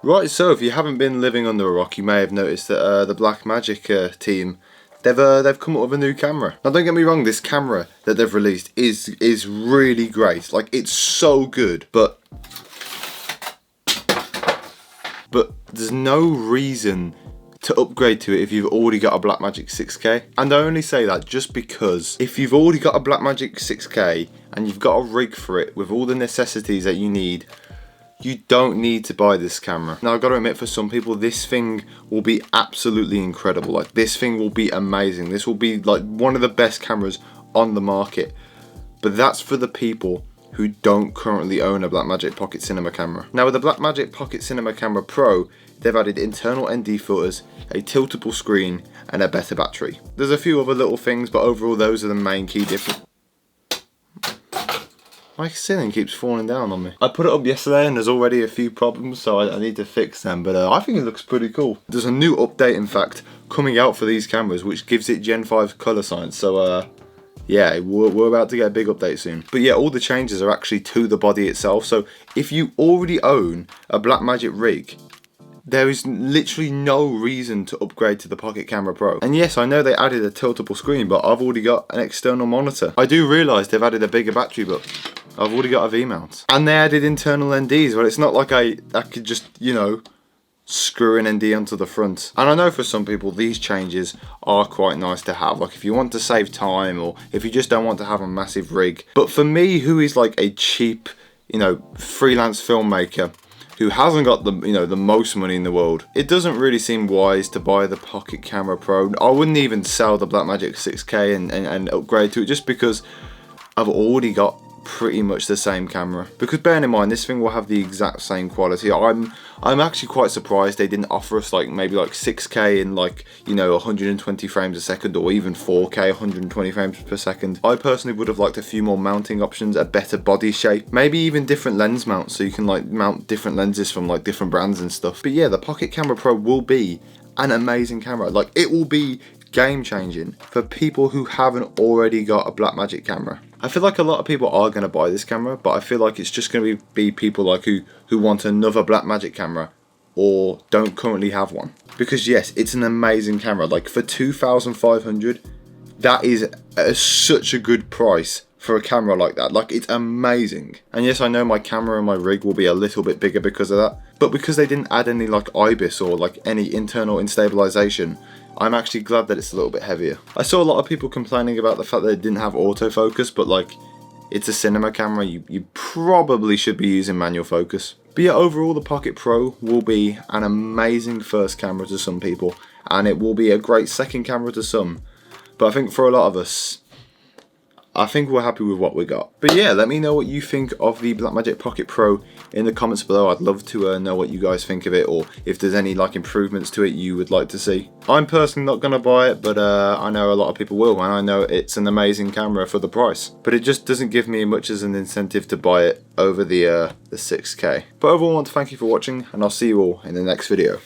Right, so if you haven't been living under a rock, you may have noticed that the Blackmagic team, they've come up with a new camera. Now don't get me wrong, this camera that they've released is really great. Like, it's so good, but there's no reason to upgrade to it if you've already got a Blackmagic 6K. And I only say that just because if you've already got a Blackmagic 6K and you've got a rig for it with all the necessities that you need, you don't need to buy this camera. Now I've got to admit, for some people this thing will be absolutely incredible. Like, this thing will be amazing. This will be like one of the best cameras on the market. But that's for the people who don't currently own a Blackmagic Pocket Cinema camera. Now with the Blackmagic Pocket Cinema Camera Pro, they've added internal ND filters, a tiltable screen, and a better battery. There's a few other little things, but overall those are the main key differences. My ceiling keeps falling down on me. I put it up yesterday and there's already a few problems, so I need to fix them, but I think it looks pretty cool. There's a new update, in fact, coming out for these cameras, which gives it Gen 5 color science, so yeah, we're about to get a big update soon. But yeah, all the changes are actually to the body itself, so if you already own a Blackmagic rig, there is literally no reason to upgrade to the Pocket Camera Pro. And yes, I know they added a tiltable screen, but I've already got an external monitor. I do realise they've added a bigger battery, but I've already got a V-mount. And they added internal NDs, but it's not like I could just, you know, screw an ND onto the front. And I know for some people these changes are quite nice to have, like if you want to save time or if you just don't want to have a massive rig. But for me, who is like a cheap, you know, freelance filmmaker who hasn't got the, you know, the most money in the world, it doesn't really seem wise to buy the Pocket Camera Pro. I wouldn't even sell the Blackmagic 6K and upgrade to it, just because I've already got pretty much the same camera. Because bearing in mind, this thing will have the exact same quality. I'm actually quite surprised they didn't offer us like maybe like 6K in like, you know, 120 frames a second, or even 4K 120 frames per second. I personally would have liked a few more mounting options, a better body shape, maybe even different lens mounts, so you can like mount different lenses from like different brands and stuff. But yeah, the Pocket Camera Pro will be an amazing camera. Like, it will be game changing for people who haven't already got a Blackmagic camera. I feel like a lot of people are going to buy this camera, but I feel like it's just going to be people like who want another Blackmagic camera or don't currently have one. Because yes, it's an amazing camera. Like, for 2,500, that is such a good price for a camera like that. Like, it's amazing. And yes, I know my camera and my rig will be a little bit bigger because of that, but because they didn't add any like IBIS or like any internal instabilization, I'm actually glad that it's a little bit heavier. I saw a lot of people complaining about the fact that it didn't have autofocus, but like, it's a cinema camera, you probably should be using manual focus. But yeah, overall the Pocket Pro will be an amazing first camera to some people, and it will be a great second camera to some. But I think for a lot of us, I think we're happy with what we got. But yeah, let me know what you think of the Blackmagic Pocket Pro in the comments below. I'd love to know what you guys think of it, or if there's any like improvements to it you would like to see. I'm personally not going to buy it, but I know a lot of people will, and I know it's an amazing camera for the price. But it just doesn't give me much as an incentive to buy it over the 6K. But overall, I want to thank you for watching, and I'll see you all in the next video.